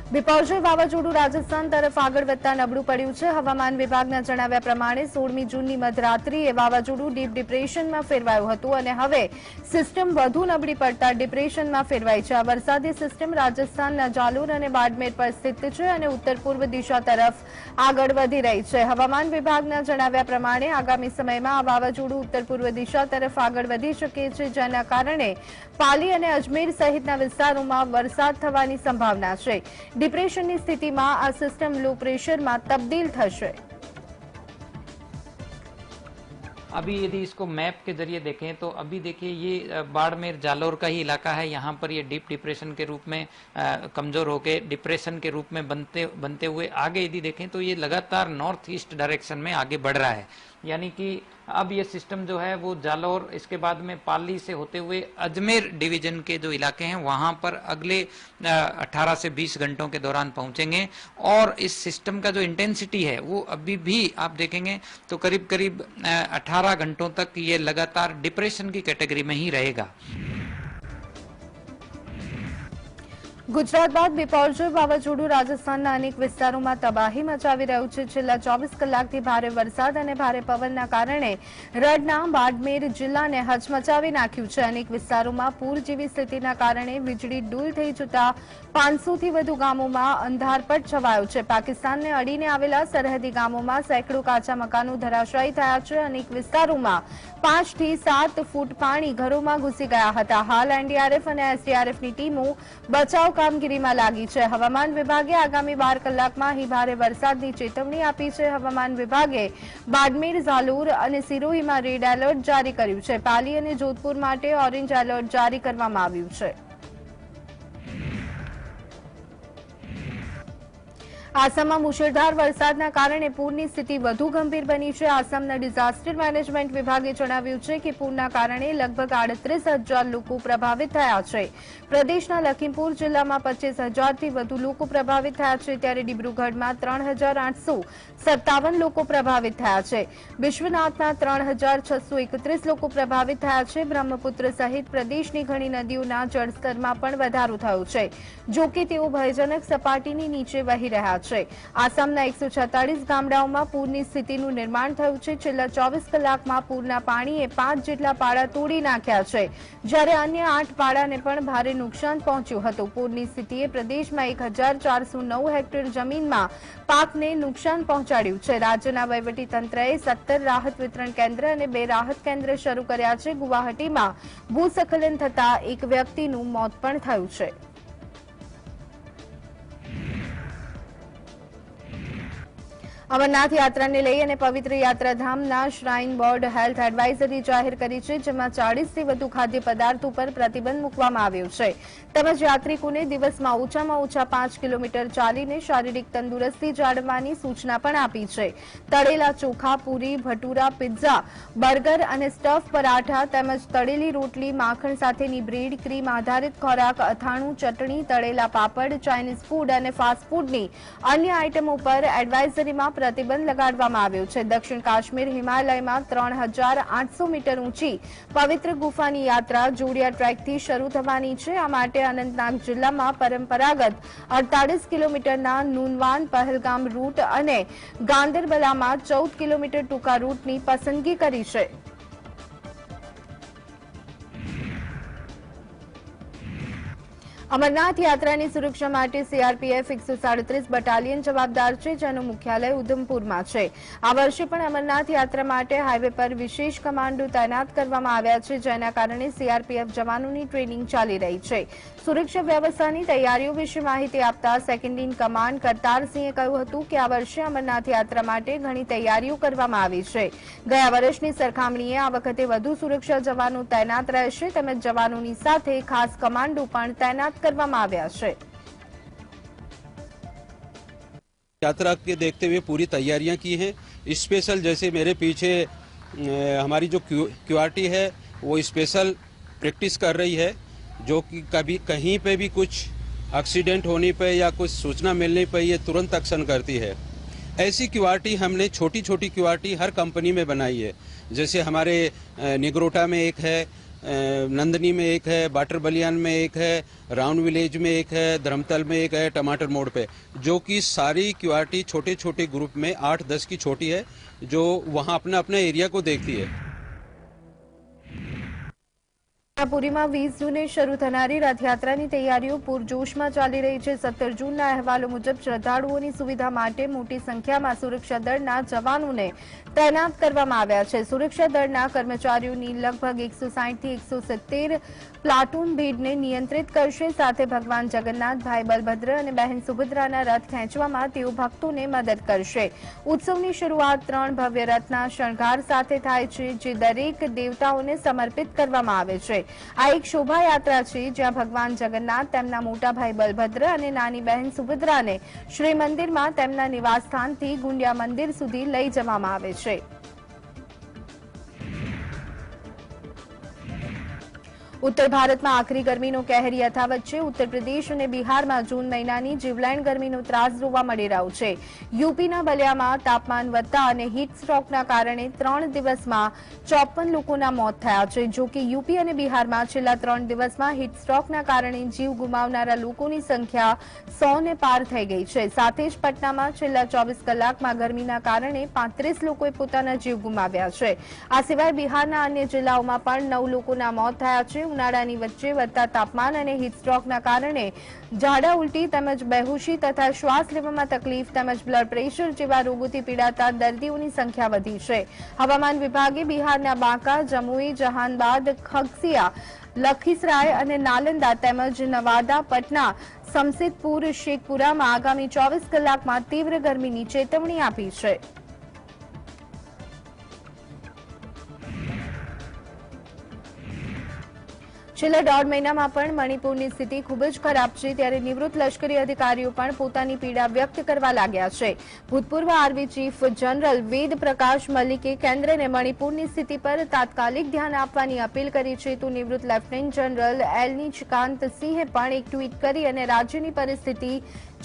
બિપરજોય વાવાઝોડું રાજસ્થાન તરફ આગળ વધતા નબળું પડ્યું છે। હવામાન વિભાગના જણાવ્યા પ્રમાણે 16મી જૂનની મધરાત્રિએ વાવાઝોડું ડીપ ડિપ્રેશનમાં ફેરવાયું હતું અને હવે સિસ્ટમ વધુ નબળી પડતા ડિપ્રેશનમાં ફેરવાઈ છે। આ વરસાદી સિસ્ટમ રાજસ્થાનના જાલોર અને બાડમેર પર સ્થિત છે અને ઉત્તર પૂર્વ દિશા તરફ આગળ વધી રહી છે। હવામાન વિભાગના જણાવ્યા પ્રમાણે આગામી સમયમાં આ વાવાઝોડું ઉત્તર પૂર્વ દિશા તરફ આગળ વધી શકે છે, જેના કારણે પાલી અને અજમેર સહિતના વિસ્તારોમાં વરસાદ થવાની સંભાવના છે। डिप्रेशनની સ્થિતિમાં આ સિસ્ટમ લો પ્રેશરમાં તબદીલ થશે। अभी यदि इसको मैप के जरिए देखें तो अभी देखिए ये बाड़मेर जालोर का ही इलाका है। यहाँ पर ये डीप डिप्रेशन के रूप में कमजोर होकर डिप्रेशन के रूप में बनते हुए आगे यदि देखें तो ये लगातार नॉर्थ ईस्ट डायरेक्शन में आगे बढ़ रहा है। यानी कि अब ये सिस्टम जो है वो जालोर, इसके बाद में पाली से होते हुए अजमेर डिवीजन के जो इलाके हैं वहां पर अगले 18 से 20 घंटों के दौरान पहुंचेंगे और इस सिस्टम का जो इंटेंसिटी है वो अभी भी आप देखेंगे तो करीब करीब 18 घंटों तक ये लगातार डिप्रेशन की कैटेगरी में ही रहेगा। गुजरात बाद बिपरजोय वावाझोडું રાજસ્થાનના અનેક વિસ્તારોમાં તબાહી મચાવી રહ્યું છે। છેલ્લા 24 કલાકથી ભારે વરસાદ અને ભારે પવનના કારણે રડના બાડમેર જિલ્લાને હચમચાવી નાખ્યું છે। અનેક વિસ્તારોમાં પૂર જેવી સ્થિતિના કારણે વીજળી ડૂલ થઈ જતા 500થી વધુ ગામોમાં અંધારપટ છવાયો છે। પાકિસ્તાનને અડીને આવેલા સરહદી ગામોમાં સેંકડો કાચા મકાનો ધરાશાયી થયા છે। અનેક વિસ્તારોમાં 5 થી 7 ફૂટ પાણી ઘરોમાં ઘૂસી ગયા હતા। હાલ એનડીઆરએફ અને એસડીઆરએફની ટીમો બચાવ કામગીરીમાં લાગી છે। હવામાન વિભાગે આગામી 12 કલાકમાં અહીં ભારે વરસાદની ચેતવણી આપી છે। હવામાન વિભાગે બાડમેર, ઝાલોર અને સિરોહીમાં રેડ એલર્ટ જારી કર્યું છે। પાલી અને જોધપુર માટે ઓરેન્જ એલર્ટ જારી કરવામાં આવ્યું છે। આસામમાં મુશળધાર વરસાદના કારણે પૂરની સ્થિતિ વધુ ગંભીર બની છે। આસામના ડિઝાસ્ટર મેનેજમેન્ટ વિભાગે જણાવ્યું છે કે પૂરના કારણે લગભગ 38,000 લોકો પ્રભાવિત થયા છે। પ્રદેશના લખીમપુર જિલ્લામાં 25,000થી વધુ લોકો પ્રભાવિત થયા છે, ત્યારે ડિબ્રુગઢમાં 3,857 લોકો પ્રભાવિત થયા છે। વિશ્વનાથના 3,631 લોકો પ્રભાવિત થયા છે। બ્રહ્મપુત્ર સહિત પ્રદેશની ઘણી નદીઓના જળસ્તરમાં પણ વધારો થયો છે, જો કે તેઓ ભયજનક સપાટીની નીચે વહી રહ્યા છે। આસામના 146 ગામડાઓમાં પૂરની સ્થિતિનું નિર્માણ થયું છે। છેલ્લા 24 કલાકમાં પૂરના પાણીએ 5 જેટલા પાડા તોડી નાખ્યા છે, જ્યારે અન્ય 8 પાડાને પણ ભારે નુકસાન પહોંચ્યું હતું। પૂરની સ્થિતિએ પ્રદેશમાં 1,409 હેક્ટર જમીનમાં પાકને નુકસાન પહોંચાડ્યું છે। રાજ્યના વહીવટીતંત્રએ 17 રાહત વિતરણ કેન્દ્ર અને 2 રાહત કેન્દ્ર શરૂ કર્યા છે। ગુવાહાટીમાં ભૂસ્ખલન થતા એક વ્યક્તિનું મોત પણ થયું છે। અમરનાથ યાત્રાને લઈ અને પવિત્ર યાત્રાધામના શ્રાઇન બોર્ડ હેલ્થ એડવાઇઝરી જાહેર કરી છે, જેમાં 40થી વધુ ખાદ્ય પદાર્થો પર પ્રતિબંધ મૂકવામાં આવ્યો છે, તેમજ યાત્રિકોને દિવસમાં ઓછામાં ઓછા 5 કિલોમીટર ચાલીને શારીરિક તંદુરસ્તી જાળવવાની સૂચના પણ આપી છે। તળેલા ચોખા, પૂરી, ભટુરા, પિઝા, બર્ગર અને સ્ટફ પરાઠા તેમજ તળેલી રોટલી, માખણ સાથેની બ્રેડ, ક્રીમ આધારિત ખોરાક, અથાણું, ચટણી, તળેલા પાપડ, ચાઇનીઝ ફૂડ અને ફાસ્ટ ફૂડની અન્ય આઇટમો પર એડવાઇઝરીમાં પ્રતિબંધ લગાડવામાં આવ્યો છે। દક્ષિણ કાશ્મીર હિમાલયમાં 3,800 મીટર ઊંચી પવિત્ર ગુફાની યાત્રા જોડિયા ટ્રેકથી શરૂ થવાની છે। આ માટે અનંતનાગ જિલ્લામાં પરંપરાગત 48 કિલોમીટરના નૂનવાન પહલગામ રૂટ અને ગાંદરબલામાં 14 કિલોમીટર ટૂંકા રૂટની પસંદગી કરી છે। અમરનાથ યાત્રાની સુરક્ષા માટે સીઆરપીએફ 137 બટાલિયન જવાબદાર છે, જેનું મુખ્યાલય ઉધમપુરમાં છે। આ વર્ષે પણ અમરનાથ યાત્રા માટે હાઈવે પર વિશેષ કમાન્ડો તૈનાત કરવામાં આવ્યા છે, જેના કારણે સીઆરપીએફ જવાનોની ટ્રેનિંગ ચાલી રહી છે। સુરક્ષા વ્યવસ્થાની તૈયારીઓ વિશે માહિતી આપતા સેકન્ડ ઇન કમાન્ડ કરતારસિંહે કહ્યું હતું કે આ વર્ષે અમરનાથ યાત્રા માટે ઘણી તૈયારીઓ કરવામાં આવી છે। ગયા વર્ષની સરખામણીએ આ વખતે વધુ સુરક્ષા જવાનો તૈનાત રહેશે, તેમજ જવાનોની સાથે ખાસ કમાન્ડો પણ તૈનાત કરવામાં આવ્યા છે। यात्रा के देखते हुए पूरी तैयारियां की हैं। स्पेशल जैसे मेरे पीछे हमारी जो क्यूआरटी है वो स्पेशल प्रैक्टिस कर रही है, जो कि कभी कहीं पे भी कुछ एक्सीडेंट होने पे या कुछ सूचना मिलने पे ये तुरंत एक्शन करती है। ऐसी क्यूआरटी हमने छोटी छोटी क्यूआरटी हर कंपनी में बनाई है। जैसे हमारे निगरोटा में एक है, नंदनी में एक है, बाटर बलियान में एक है, राउंड विलेज में एक है, धर्मतल में एक है, टमाटर मोड़ पे, जो कि सारी क्यूआरटी छोटे छोटे ग्रुप में 8-10 की छोटी है, जो वहां अपना अपना एरिया को देखती है। પુરીમાં 20 જૂને શરૂ થનારી રથયાત્રાની તૈયારીઓ પૂરજોશમાં ચાલી રહી છે। 17 જૂનના અહેવાલો મુજબ શ્રદ્ધાળુઓની સુવિધા માટે મોટી સંખ્યામાં સુરક્ષા દળના જવાનોને તૈનાત કરવામાં આવ્યા છે। સુરક્ષા દળના કર્મચારીઓની લગભગ 160 થી 170 પ્લાટૂન ભીડને નિયંત્રિત કરશે। સાથે ભગવાન જગન્નાથ, ભાઈ બલભદ્ર અને બહેન સુભદ્રાના રથ ખેંચવામાં તેઓ ભક્તોને મદદ કરશે। ઉત્સવની શરૂઆત 3 ભવ્ય રથના શણગાર સાથે થાય છે, જે દરેક દેવતાઓને સમર્પિત કરવામાં આવે છે। આ એક શોભાયાત્રા છે, જ્યાં ભગવાન જગન્નાથ તેમના મોટા ભાઈ બલભદ્ર અને નાની બહેન સુભદ્રાને શ્રી મંદિરમાં તેમના નિવાસસ્થાનથી ગુંડિયા મંદિર સુધી લઈ જવામાં આવે છે। ઉત્તર ભારતમાં આકરી ગરમીનો કહેર યથાવત છે। ઉત્તર પ્રદેશ અને બિહારમાં જૂન મહિનાની જીવલેણ ગરમીનો ત્રાસ જોવા મળી રહ્યો છે। યુપીના બલિયામાં તાપમાન વધતા અને હીટ સ્ટ્રોકના કારણે 3 દિવસમાં 54 લોકોના મોત થયા છે। જો કે યુપી અને બિહારમાં છેલ્લા 3 દિવસમાં હીટ સ્ટ્રોકના કારણે જીવ ગુમાવનારા લોકોની સંખ્યા 100ને પાર થઈ ગઈ છે। સાથે જ પટનામાં છેલ્લા 24 કલાકમાં ગરમીના કારણે 35 લોકોએ પોતાના જીવ ગુમાવ્યા છે। આ સિવાય બિહારના અન્ય જિલ્લાઓમાં પણ 9 લોકોના મોત થયા છે। ઉનાળાની વચ્ચે વધતા તાપમાન અને હીટ સ્ટ્રોકના કારણે ઝાડા ઉલટી તેમજ બેહોશી તથા શ્વાસ લેવામાં તકલીફ તેમજ બ્લડ પ્રેશર જેવા રોગોથી પીડાતા દર્દીઓની સંખ્યા વધી છે। હવામાન વિભાગે બિહારના બાંકા, જમુઈ, જહાનાબાદ, ખગસિયા, લખીસરાય અને નાલંદા તેમજ નવાદા, પટના, સમશેદપુર, શેખપુરામાં આગામી 24 કલાકમાં તીવ્ર ગરમીની ચેતવણી આપી છે। છેલ્લા 1.5 મહિનામાં પણ મણિપુરની સ્થિતિ ખૂબ જ ખરાબ છે। ત્યારે નિવૃત્ત લશ્કરી અધિકારીઓ પણ પોતાની પીડા વ્યક્ત કરવા લાગ્યા છે। ભૂતપૂર્વ આર્મી ચીફ જનરલ વેદ પ્રકાશ મલિકે કેન્દ્રને મણિપુરની સ્થિતિ પર તાત્કાલિક ધ્યાન આપવાની અપીલ કરી છે। તો નિવૃત્ત લેફ્ટનન્ટ જનરલ એલનીચકાંત સિંહે પણ એક ટ્વીટ કરી અને રાજ્યની પરિસ્થિતિ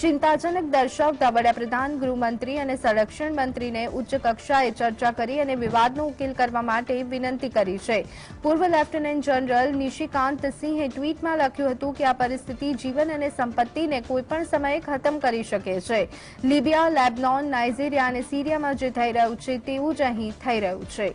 ચિંતાજનક દર્શાવતા વડાપ્રધાન, ગૃહમંત્રી અને સંરક્ષણ મંત્રીને ઉચ્ચ કક્ષાએ ચર્ચા કરી અને વિવાદનો ઉકેલ કરવા માટે વિનંતી કરી છે। પૂર્વ લેફ્ટનન્ટ જનરલ નિશિકાંત સિંહે ટ્વીટમાં લખ્યું હતું કે આ પરિસ્થિતિ જીવન અને સંપત્તિને કોઈપણ સમયે ખતમ કરી શકે છે। લિબિયા, લેબનોન, નાઇજીરિયા અને સિરિયામાં જે થઈ રહ્યું છે તેવું જ અહીં થઈ રહ્યું છે।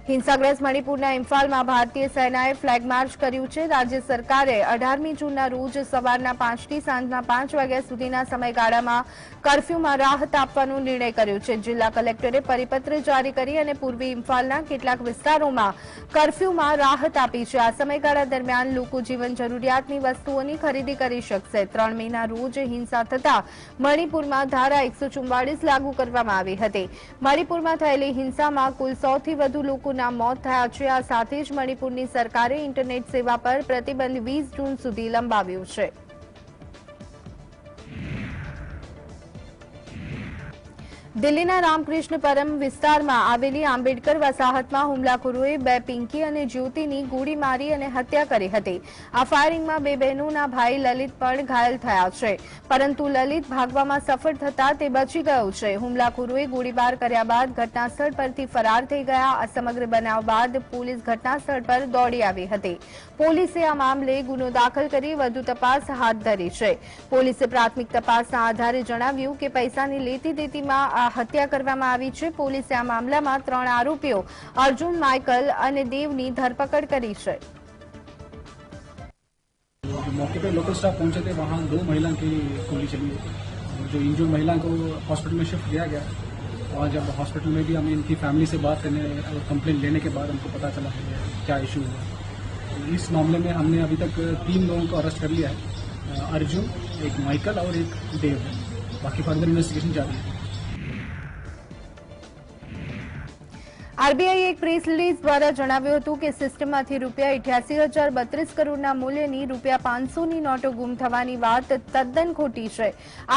હિંસાગ્રસ્ત મણિપુરના ઇમ્ફાલમાં ભારતીય સેનાએ ફ્લેગ માર્ચ કર્યું છે। રાજ્ય સરકારે 18મી જૂનના રોજ સવારના 5 થી સાંજના 5 વાગ્યા સુધીના સમયગાળામાં કર્ફ્યુમાં રાહત આપવાનો નિર્ણય કર્યો છે। જિલ્લા કલેક્ટરે પરિપત્ર જારી કરી અને પૂર્વી ઇમ્ફાલના કેટલાક વિસ્તારોમાં કર્ફ્યુમાં રાહત આપી છે। આ સમયગાળા દરમિયાન લોકો જીવન જરૂરિયાતની વસ્તુઓની ખરીદી કરી શકશે। 3 મેના રોજ હિંસા થતા મણિપુરમાં ધારા 144 લાગુ કરવામાં આવી હતી। મણિપુરમાં થયેલી હિંસામાં કુલ 100 થી વધુ લોકો મોત થયા છે। આ સાથે જ મણિપુરની સરકારે ઇન્ટરનેટ સેવા પર પ્રતિબંધ 20 જૂન સુધી લંબાવ્યો છે। દિલ્હીના રામકૃષ્ણપરમ વિસ્તારમાં આવેલી આંબેડકર વસાહતમાં હુમલાખોરોએ 2 પિંકી અને જ્યોતિની ગોળી મારી અને હત્યા કરી હતી। આ ફાયરિંગમાં 2 બહેનોના ભાઈ લલિત પણ ઘાયલ થયા છે, પરંતુ લલિત ભાગવામાં સફળ થતા તે બચી ગયો છે। હુમલાખોરોએ ગોળીબાર કર્યા બાદ ઘટનાસ્થળ પરથી ફરાર થઈ ગયા। આ સમગ્ર બનાવ બાદ પોલીસ ઘટનાસ્થળ પર દોડી આવી હતી। પોલીસે આ મામલે ગુનો દાખલ કરી વધુ તપાસ હાથ ધરી છે। પોલીસે પ્રાથમિક તપાસના આધારે જણાવ્યું કે પૈસાની લેતી દેતીમાં હત્યા કરવામાં આવી છે। પોલીસે આ મામલામાં 3 આરોપીઓ અર્જુન, માइकल અને દેવની ધરપકડ કરી છે। मौके पे लोकल स्टाफ पहुंचे थे, वहाँ 2 महिला की गोली चली। जो इंजर्ड महिला को हॉस्पिटल में शिफ्ट किया गया और जब हॉस्पिटल में भी हम इनकी फैमिली से बात करने और कंप्लेंट लेने के बाद हमको पता चला है क्या इशू हुआ। इस मामले में हमने अभी तक 3 लोगों को अरेस्ट कर लिया है, अर्जुन, एक माइकल और एक देव। बाकी फर्दर इन्वेस्टिगेशन जारी है। આરબીઆઈ એક પ્રેસ રિલીઝ દ્વારા જણાવ્યું હતું કે સિસ્ટમમાંથી ₹88,032 કરોડના મૂલ્યની ₹500ની નોટો ગુમ થવાની વાત તદ્દન ખોટી છે.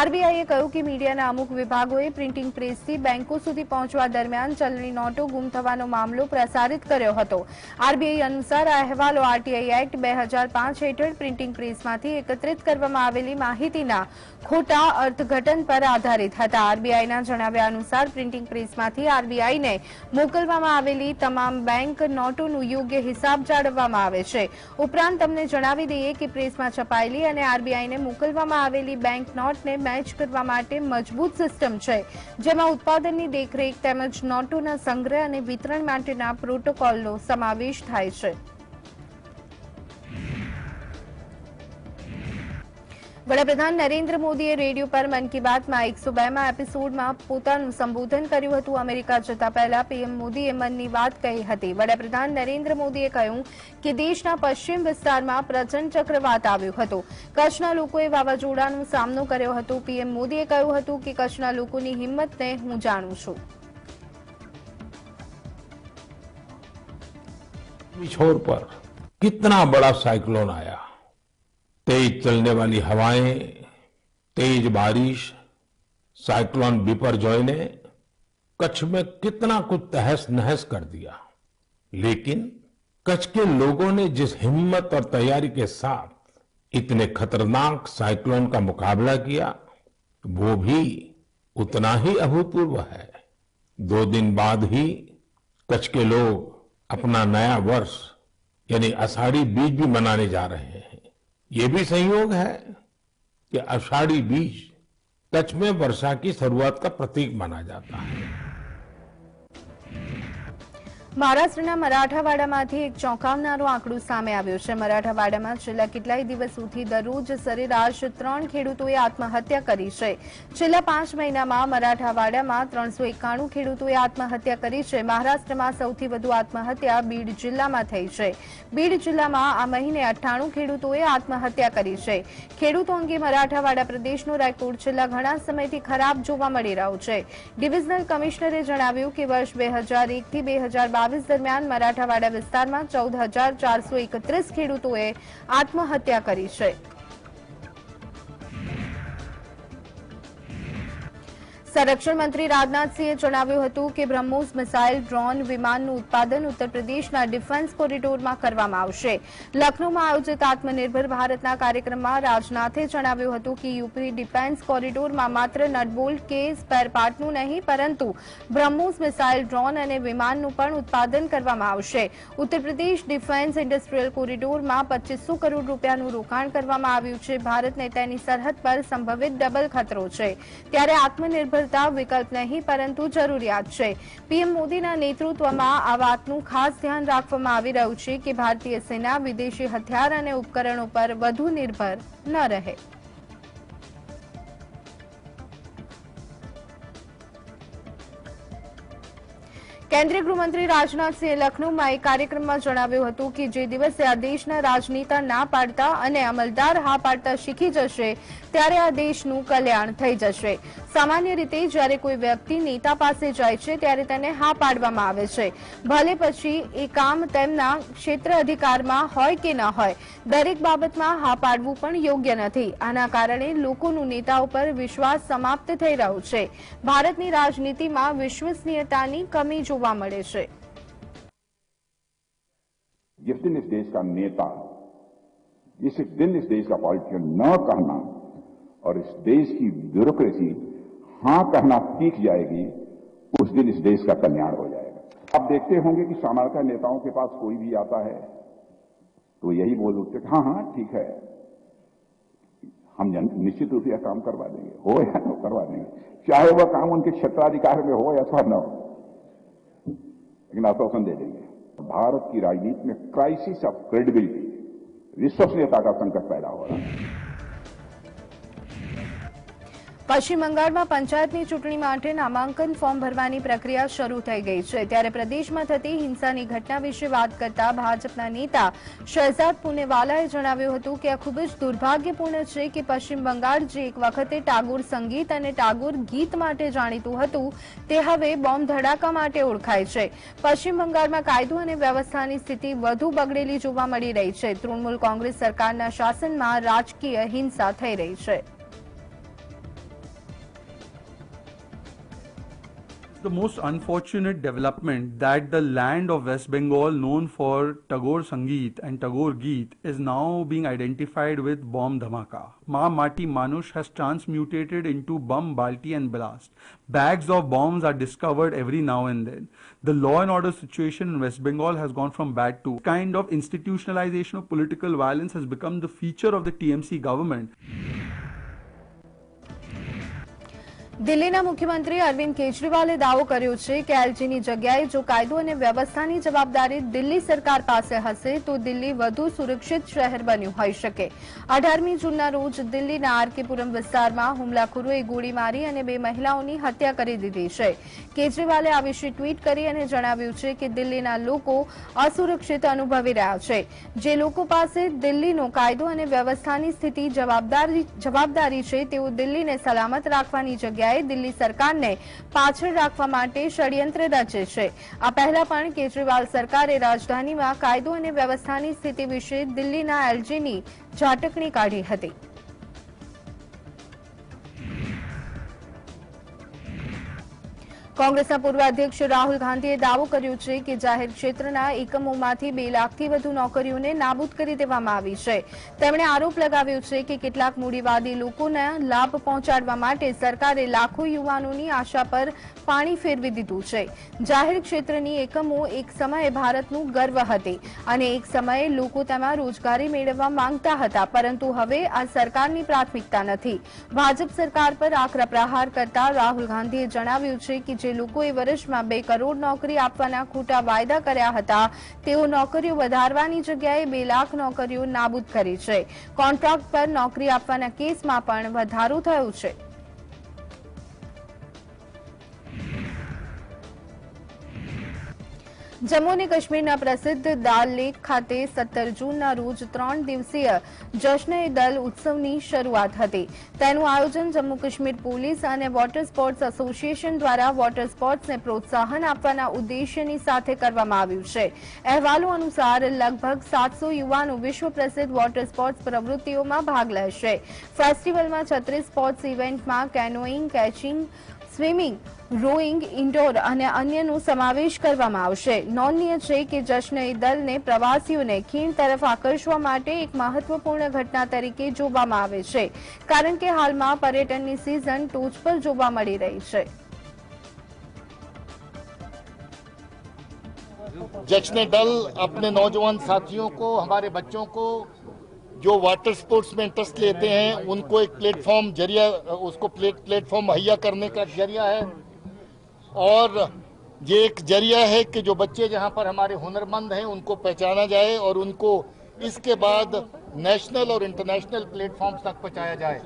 આરબીઆઈએ કહ્યું કે મીડિયાના અમુક વિભાગોએ પ્રિન્ટિંગ પ્રેસથી બેંકો સુધી પહોંચવા દરમિયાન ચલણી નોટો ગુમ થવાનો મામલો પ્રસારિત કર્યો હતો. આરબીઆઈ અનુસાર આ અહેવાલો આરટીઆઈ એક્ટ 2005 હેઠળ પ્રિન્ટિંગ પ્રેસમાંથી એકત્રિત કરવામાં આવેલી માહિતીના ખોટા અર્થઘટન પર આધારિત હતા. આરબીઆઈના જણાવ્યા અનુસાર પ્રિન્ટિંગ પ્રેસમાંથી આરબીઆઈને મોકલવામાં આવેલી તમામ બેંક નોટોનું યોગ્ય હિસાબ જાળવવામાં આવે છે. ઉપરાંત તમને જણાવી દઈએ કે પ્રેસમાં છપાયેલી અને આરબીઆઈને મોકલવામાં આવેલી બેંક નોટને મેચ કરવા માટે મજબૂત સિસ્ટમ છે, જેમાં ઉત્પાદનની દેખરેખ તેમજ નોટોના સંગ્રહ અને વિતરણ માટેના પ્રોટોકોલનો સમાવેશ થાય છે. વડાપ્રધાન નરેન્દ્ર મોદીએ રેડિયો પર મન કી બાતમાં 102માં એપિસોડમાં પોતાનું સંબોધન કર્યું હતું. અમેરિકા જતા પહેલા પીએમ મોદીએ મનની વાત કહી હતી. વડાપ્રધાન નરેન્દ્ર મોદીએ કહ્યું કે દેશના પશ્ચિમ વિસ્તારમાં પ્રચંડ ચક્રવાત આવ્યો હતો. કચ્છના લોકોએ વાવાઝોડાનો સામનો કર્યો હતો. પીએમ મોદીએ કહ્યું હતું કે કચ્છના લોકોની હિંમતને હું જાણું છું. छोर पर कितना बड़ा साइक्लोन आया, तेज चलने वाली हवाएं, तेज बारिश, साइक्लोन बिपरजॉय ने कच्छ में कितना कुछ तहस नहस कर दिया, लेकिन कच्छ के लोगों ने जिस हिम्मत और तैयारी के साथ इतने खतरनाक साइक्लोन का मुकाबला किया, वो भी उतना ही अभूतपूर्व है. 2 दिन बाद ही कच्छ के लोग अपना नया वर्ष यानी आषाढ़ी बीज भी मनाने जा रहे हैं. ये भी संयोग है कि आषाढ़ी बीज कच्छ में वर्षा की शुरुआत का प्रतीक माना जाता है. મહારાષ્ટ્રના મરાઠાવાડામાંથી એક ચોંકાવનારો આંકડો સામે આવ્યો છે. મરાઠાવાડામાં છેલ્લા કેટલાય દિવસોથી દરરોજ સરેરાશ 3 ખેડૂતોએ આત્મહત્યા કરી છે. છેલ્લા 5 મહિનામાં મરાઠાવાડામાં 391 ખેડૂતોએ આત્મહત્યા કરી છે. મહારાષ્ટ્રમાં સૌથી વધુ આત્મહત્યા બીડ જિલ્લામાં થઈ છે. બીડ જિલ્લામાં આ મહિને 98 ખેડૂતોએ આત્મહત્યા કરી છે. ખેડૂતો અંગે મરાઠાવાડા પ્રદેશનો રેકોર્ડ છેલ્લા ઘણા સમયથી ખરાબ જોવા મળી રહ્યો છે. ડિવિઝનલ કમિશનરે જણાવ્યું કે વર્ષ 2001 થી 2022 દરમિયાન મરાઠાવાડા વિસ્તારમાં 14,431 ખેડૂતોએ આત્મહત્યા કરી છે. સંરક્ષણ મંત્રી રાજનાથસિંહે જણાવ્યું હતું કે બ્રહ્મોસ મિસાઇલ, ડ્રોન, વિમાનનું ઉત્પાદન ઉત્તર પ્રદેશના ડિફેન્સ કોરિડોરમાં કરવામાં આવશે. લખનૌમાં આયોજિત આત્મનિર્ભર ભારતના કાર્યક્રમમાં રાજનાથે જણાવ્યું હતું કે યુપી ડિફેન્સ કોરિડોરમાં માત્ર નટબોલ્ટ કે સ્પેરપાર્ટનું નહીં પરંતુ બ્રહ્મોસ મિસાઇલ, ડ્રોન અને વિમાનનું પણ ઉત્પાદન કરવામાં આવશે. ઉત્તર પ્રદેશ ડિફેન્સ ઇન્ડસ્ટ્રીયલ કોરિડોરમાં 2500 કરોડ રૂપિયાનું રોકાણ કરવામાં આવ્યું છે. ભારતને તેની સરહદ પર સંભવિત ડબલ ખતરો છે, ત્યારે આત્મનિર્ભર વિકલ્પ નહીં પરંતુ જરૂરિયાત છે. પીએમ મોદીના નેતૃત્વમાં આ વાતનું ખાસ ધ્યાન રાખવામાં આવી રહ્યું છે કે ભારતીય સેના વિદેશી હથિયાર અને ઉપકરણો પર વધુ નિર્ભર ન રહે. કેન્દ્રીય ગૃહમંત્રી રાજનાથસિંહે લખનૌમાં એક કાર્યક્રમમાં જણાવ્યું હતું કે જે દિવસે આ દેશના રાજનેતા ના પાડતા અને અમલદાર હા પાડતા શીખી જશે ત્યારે આ દેશનું કલ્યાણ થઈ જશે. સામાન્ય રીતે જ્યારે કોઈ વ્યક્તિ નેતા પાસે જાય છે ત્યારે તેને હા પાડવામાં આવે છે, ભલે પછી એ કામ તેમના ક્ષેત્ર અધિકારમાં હોય કે ન હોય. દરેક બાબતમાં હા પાડવું પણ યોગ્ય નથી. આના કારણે લોકોનું નેતાઓ પર વિશ્વાસ સમાપ્ત થઈ રહ્યો છે. ભારતની રાજનીતિમાં વિશ્વસનીયતાની કમી જોવા મળે છે. जिस दिन इस देश का नेता, जिस दिन इस देश का पॉलिटिशियन न कहना और इस देश की ब्यूरोक्रेसी हाँ कहना सीख जाएगी, उस दिन इस देश का कल्याण हो जाएगा. आप देखते होंगे कि सामान्यतः नेताओं के पास कोई भी आता है तो यही बोल उठते हाँ हाँ ठीक है, हम निश्चित रूप से यह काम करवा देंगे, हो या न करवा देंगे, चाहे वह काम उनके क्षेत्राधिकार में हो या अथवा न हो, लेकिन आश्वासन दे देंगे. भारत की राजनीति में क्राइसिस ऑफ क्रेडिबिलिटी, विश्वसनीयता का संकट पैदा हो रहा है. પશ્ચિમ બંગાળમાં પંચાયતની ચૂંટણી માટે નામાંકન ફોર્મ ભરવાની પ્રક્રિયા શરૂ થઈ ગઈ છે, ત્યારે પ્રદેશમાં થતી હિંસાની ઘટના વિશે વાત કરતા ભાજપના નેતા શહેજાદ પુનેવાલાએ જણાવ્યું હતું કે આ ખૂબ જ દુર્ભાગ્યપૂર્ણ છે કે પશ્ચિમ બંગાળ જે એક વખતે ટાગોર સંગીત અને ટાગોર ગીત માટે જાણીતું હતું તે હવે બોમ્બ ધડાકા માટે ઓળખાય છે. પશ્ચિમ બંગાળમાં કાયદો અને વ્યવસ્થાની સ્થિતિ વધુ બગડેલી જોવા મળી રહી છે. તૃણમૂલ કોંગ્રેસ સરકારના શાસનમાં રાજકીય હિંસા થઈ રહી છે. The most unfortunate development that the land of West Bengal known for Tagore Sangeet and Tagore Geet is now being identified with bomb dhamaka. Ma Mati Manush has transmutated into bum balti and blast. Bags of bombs are discovered every now and then. The law and order situation in West Bengal has gone from bad to kind of institutionalization of political violence has become the feature of the TMC government. દિલ્હીના મુખ્યમંત્રી અરવિંદ કેજરીવાલે દાવો કર્યો છે કે એલજીની જગ્યાએ જો કાયદો અને વ્યવસ્થાની જવાબદારી દિલ્હી સરકાર પાસે હશે તો દિલ્હી વધુ સુરક્ષિત શહેર બન્યું હોઈ શકે. 18મી જૂનના રોજ દિલ્હીના આરકેપુરમ વિસ્તારમાં હુમલાખોરોએ ગોળી મારી અને 2 મહિલાઓની હત્યા કરી દીધી છે. કેજરીવાલે આ વિશે ટ્વીટ કરી અને જણાવ્યું છે કે દિલ્હીના લોકો અસુરક્ષિત અનુભવી રહ્યા છે. જે લોકો પાસે દિલ્હીનો કાયદો અને વ્યવસ્થાની સ્થિતિ જવાબદારી છે તેઓ દિલ્હીને સલામત રાખવાની જગ્યાએ દિલ્હી સરકારને પાછળ રાખવા માટે ષડયંત્ર રચે છે. આ પહેલા પણ કેજરીવાલ સરકારે રાજધાનીમાં કાયદો અને વ્યવસ્થાની સ્થિતિ વિશે દિલ્હીના એલજીની ઝાટકણી કાઢી હતી. કોંગ્રેસના પૂર્વ અધ્યક્ષ રાહુલ ગાંધીએ દાવો કર્યો છે કે જાહેર ક્ષેત્રના એકમોમાંથી 2 લાખથી વધુ નોકરીઓને નાબૂદ કરી દેવામાં આવી છે. તેમણે આરોપ લગાવ્યો છે કે કેટલાક મૂડીવાદી લોકોને લાભ પહોંચાડવા માટે સરકારે લાખો યુવાનોની આશા પર પાણી ફેરવી દીધું છે. જાહેર ક્ષેત્રની એકમો એક સમયે ભારતનું ગર્વ હતી અને એક સમયે લોકો તેમાં રોજગારી મેળવવા માંગતા હતા, પરંતુ હવે આ સરકારની પ્રાથમિકતા નથી. ભાજપ સરકાર પર આકરા પ્રહાર કરતા રાહુલ ગાંધીએ જણાવ્યું છે કે જે લોકોએ વર્ષમાં 2 કરોડ નોકરી આપવાના ખોટા વાયદા કર્યા હતા તેઓ નોકરીઓ વધારવાની જગ્યાએ 2 લાખ નોકરીઓ નાબૂદ કરી છે. કોન્ટ્રાક્ટ પર નોકરી આપવાના કેસમાં પણ વધારો થયો છે. જમ્મુ અને કાશ્મીરના પ્રસિદ્ધ દાલ લેક ખાતે 17 જૂનના રોજ 3 દિવસીય જશ્ન-એ-દલ ઉત્સવની શરૂઆત હતી. તેનું આયોજન જમ્મુ કાશ્મીર પોલીસ અને વોટર સ્પોર્ટ્સ એસોસિએશન દ્વારા વોટર સ્પોર્ટ્સને પ્રોત્સાહન આપવાના ઉદ્દેશ્યની સાથે કરવામાં આવ્યું છે. અહેવાલો અનુસાર લગભગ 700 યુવાનો વિશ્વ પ્રસિદ્ધ વોટર સ્પોર્ટ્સ પ્રવૃત્તિઓમાં ભાગ લેશે. ફેસ્ટિવલમાં 36 સ્પોર્ટ્સ ઇવેન્ટમાં canoeing, catching, swimming, rowing, indoor અને અન્યનો સમાવેશ કરવામાં આવશે. નોંધનીય છે કે જશ્ન-એ-દલને પ્રવાસીઓને ખીણ તરફ આકર્ષવા માટે એક મહત્વપૂર્ણ ઘટના તરીકે જોવામાં આવે છે, કારણ કે હાલમાં પર્યટનની સિઝન ટોચ પર જોવા મળી રહી છે. जश्न-ए-दल अपने नौजवान साथियों को, हमारे बच्चों को जो वाटर स्पोर्ट्स में इंटरेस्ट लेते हैं उनको एक प्लेटफॉर्म प्लेटफॉर्म मुहैया करने का जरिया है, और ये एक जरिया है कि जो बच्चे जहां पर हमारे हुनरमंद हैं उनको पहचाना जाए और उनको इसके बाद नेशनल और इंटरनेशनल प्लेटफॉर्म्स तक पहुंचाया जाए.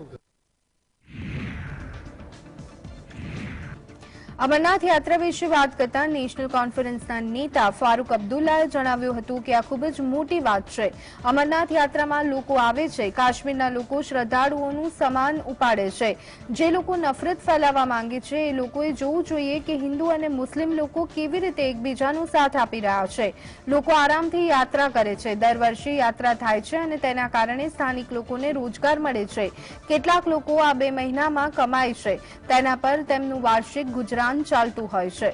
અમરનાથ યાત્રા વિશે વાત કરતા નેશનલ કોન્ફરન્સના નેતા ફારૂક અબ્દુલ્લાએ જણાવ્યું હતું કે આ ખૂબ જ મોટી વાત છે. અમરનાથ યાત્રામાં લોકો આવે છે, કાશ્મીરના લોકો શ્રદ્ધાળુઓનું સામાન ઉપાડે છે. જે લોકો નફરત ફેલાવવા માંગે છે એ લોકોએ જોવું જોઈએ કે હિન્દુ અને મુસ્લિમ લોકો કેવી રીતે એકબીજાનો સાથ આપી રહ્યા છે. લોકો આરામથી યાત્રા કરે છે. દર વર્ષે યાત્રા થાય છે અને તેના કારણે સ્થાનિક લોકોને રોજગાર મળે છે. કેટલાક લોકો આ 2 મહિનામાં કમાય છે, તેના પર તેમનું વાર્ષિક ગુજરાન ચાલતું હોય છે.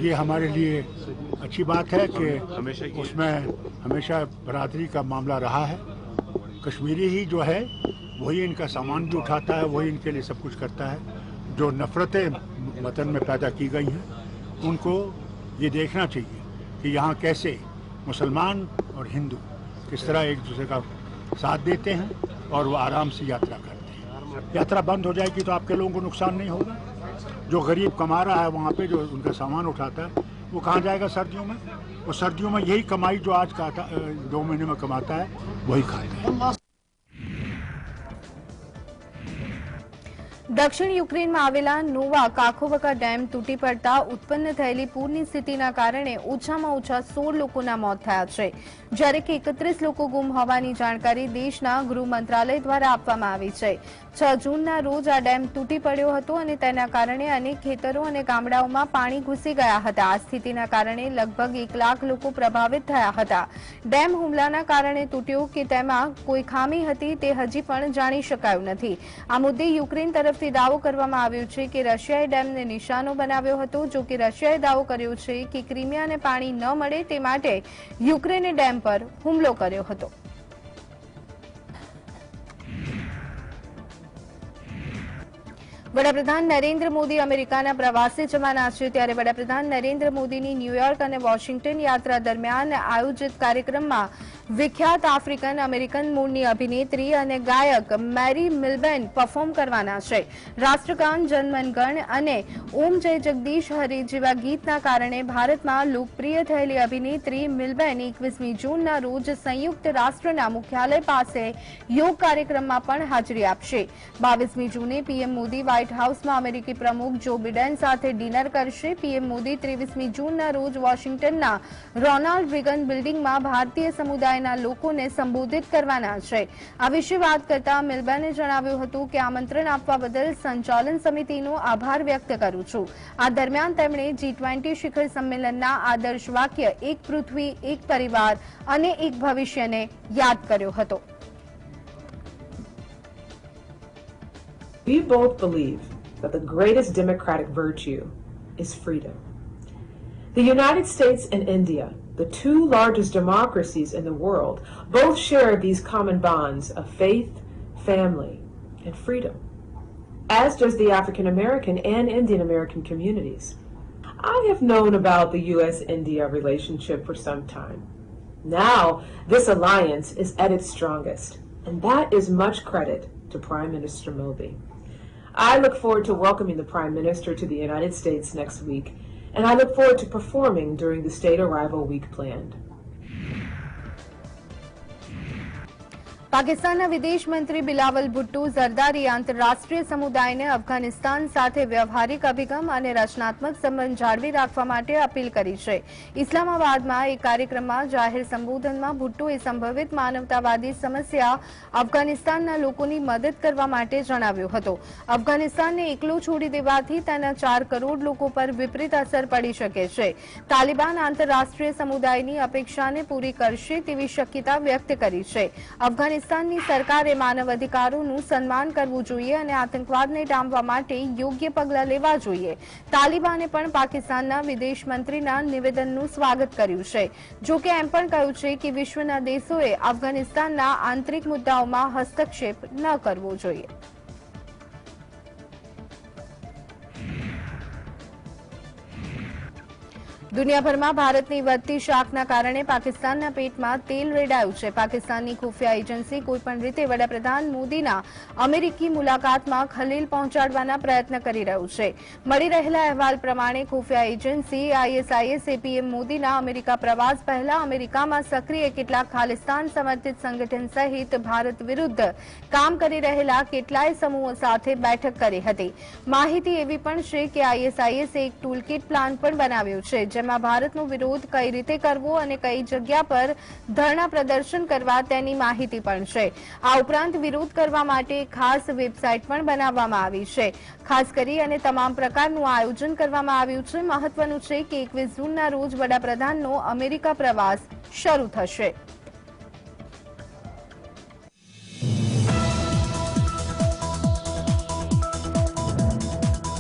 ये हमारे लिए अच्छी बात है कि उसमें हमेशा बरादरी का मामला रहा है. कश्मीरी ही जो है वही इनका सामान भी उठाता है, वही इनके लिए सब कुछ करता है. जो नफरतें वतन में पैदा की गई हैं उनको ये देखना चाहिए कि यहाँ कैसे मुसलमान और हिंदू किस तरह एक दूसरे का साथ देते हैं और वो आराम से यात्रा करते हैं. यात्रा बंद हो जाएगी तो आपके लोगों को नुकसान नहीं होगा. जो गरीब कमा रहा है वहाँ पे जो उनका सामान उठाता है वो कहाँ जाएगा सर्दियों में? वो सर्दियों में यही कमाई जो आज का 2 महीने में कमाता है वही खाएगा. દક્ષિણ યુક્રેનમાં આવેલા નોવા કાખોવકા ડેમ તૂટી પડતા ઉત્પન્ન થયેલી પૂરની સ્થિતિના કારણે ઓછામાં ઓછા 16 લોકોના મોત થયા છે, જ્યારે કે 31 લોકો ગુમ હોવાની જાણકારી દેશના ગૃહ મંત્રાલય દ્વારા આપવામાં આવી છે। 6 જૂનના રોજ આ ડેમ તૂટી પડ્યો હતો અને તેના કારણે અનેક ખેતરો અને ગામડાઓમાં પાણી ઘૂસી ગયા હતા। આ સ્થિતિના કારણે લગભગ 1 લાખ લોકો પ્રભાવિત થયા હતા। ડેમ હુમલાના કારણે તૂટ્યો કે તેમાં કોઈ ખામી હતી તે હજી પણ જાણી શકાયું નથી। આ મુદ્દે યુક્રેન તરફ દાવો કરવામાં આવ્યો છે કે રશિયાએ ડેમને નિશાનો બનાવ્યો હતો। જો કે રશિયાએ દાવો કર્યો છે કે ક્રિમિયાને પાણી ન મળે તે માટે યુક્રેને ડેમ પર હુમલો કર્યો હતો। વડાપ્રધાન નરેન્દ્ર મોદી અમેરિકાના પ્રવાસે જવાના છે, ત્યારે વડાપ્રધાન નરેન્દ્ર મોદીની ન્યૂયોર્ક અને વોશિંગ્ટન યાત્રા દરમિયાન આયોજિત કાર્યક્રમમાં વિખ્યાત આફ્રિકન અમેરિકન મૂળની અભિનેત્રી અને ગાયક મેરી મિલબેન પરફોર્મ કરવાના છે। રાષ્ટ્રગાન, જનમનગણ અને ઓમ જય જગદીશ હરે જેવા ગીતના કારણે ભારતમાં લોકપ્રિય થયેલી અભિનેત્રી મિલબેન 21મી જૂનના રોજ સંયુક્ત રાષ્ટ્રના મુખ્યાલય પાસે યોગ કાર્યક્રમમાં પણ હાજરી આપશે। 22મી જૂને પીએમ મોદી વ્હાઇટ હાઉસમાં અમેરિકી પ્રમુખ જો બિડેન સાથે ડિનર કરશે। પીએમ મોદી 23મી જૂનના રોજ વોશિંગ્ટનના રોનાલ્ડ રીગન બિલ્ડિંગમાં ભારતીય સમુદાયના લોકોને સંબોધિત કરવાના છે। આ વિશે વાત કરતા મિલબેને જણાવ્યું હતું કે આમંત્રણ આપવા બદલ સંચાલન સમિતિનો આભાર વ્યક્ત કરું છું। આ દરમિયાન તેમણે G20 શિખર સંમેલનના આદર્શ વાક્ય એક પૃથ્વી, એક પરિવાર અને એક ભવિષ્યને યાદ કર્યો હતો। We both believe that the greatest democratic virtue is freedom. The United States and India, the two largest democracies in the world, both share these common bonds of faith, family, and freedom, as does the African American and Indian American communities. I have known about the U.S.-India relationship for some time. Now, this alliance is at its strongest, and that is much credit to Prime Minister Modi. I look forward to welcoming the Prime Minister to the United States next week, and I look forward to performing during the state arrival week planned. પાકિસ્તાનના વિદેશ મંત્રી બિલાવલ ભુટ્ટો ઝરદારીએ આંતરરાષ્ટ્રીય સમુદાયને અફઘાનિસ્તાન સાથે વ્યવહારિક અભિગમ અને રચનાત્મક સંબંધ જાળવી રાખવા માટે અપીલ કરી છે। ઇસ્લામાબાદમાં એક કાર્યક્રમમાં જાહેર સંબોધનમાં ભુટ્ટોએ સંભવિત માનવતાવાદી સમસ્યા અફઘાનિસ્તાનના લોકોની મદદ કરવા માટે જણાવ્યો હતો। અફઘાનિસ્તાનને એકલો છોડી દેવાથી તેના 4 કરોડ લોકો પર વિપરીત અસર પડી શકે છે। તાલિબાન આંતરરાષ્ટ્રીય સમુદાયની અપેક્ષાને પૂરી કરશે તેવી શક્યતા વ્યક્ત કરી છે। અફઘાનિસ્તાનની સરકારે માનવ અધિકારોનું સન્માન કરવું જોઈએ અને આતંકવાદને ડામવા માટે યોગ્ય પગલાં લેવા જોઈએ। તાલિબાને પણ પાકિસ્તાનના વિદેશ મંત્રીના નિવેદનનું સ્વાગત કર્યું છે। જો કે એમ પણ કહ્યું છે કે વિશ્વના દેશોએ અફઘાનિસ્તાનના આંતરિક મુદ્દાઓમાં હસ્તક્ષેપ ન કરવો જોઈએ। દુનિયાભરમાં ભારતની વધતી શાખના કારણે પાકિસ્તાનના પેટમાં તેલ રેડાયું છે। પાકિસ્તાનની ખુફિયા એજન્સી કોઈપણ રીતે વડાપ્રધાન મોદીના અમેરિકી મુલાકાતમાં ખલેલ પહોંચાડવાના પ્રયત્ન કરી રહ્યું છે। મળી રહેલા અહેવાલ પ્રમાણે ખુફિયા એજન્સી ISIS પીએમ મોદીના અમેરિકા પ્રવાસ પહેલા અમેરિકામાં સક્રિય કેટલાક ખાલિસ્તાન સમર્થિત સંગઠન સહિત ભારત વિરુદ્ધ કામ કરી રહેલા કેટલાય સમૂહો સાથે બેઠક કરી હતી। માહિતી એવી પણ છે કે ISIS એક ટૂલકિટ પ્લાન પણ બનાવ્યો છે, જેમાં ભારતનો વિરોધ કઈ રીતે કરવો અને કઈ જગ્યા પર ધરણા પ્રદર્શન કરવા તેની માહિતી પણ છે। આ ઉપરાંત વિરોધ કરવા માટે ખાસ વેબસાઇટ પણ બનાવવામાં આવી છે। ખાસ કરી અને તમામ પ્રકારનું આયોજન કરવામાં આવ્યું છે। મહત્વનું છે કે 21 જૂનના રોજ વડાપ્રધાનનો અમેરિકા પ્રવાસ શરૂ થશે।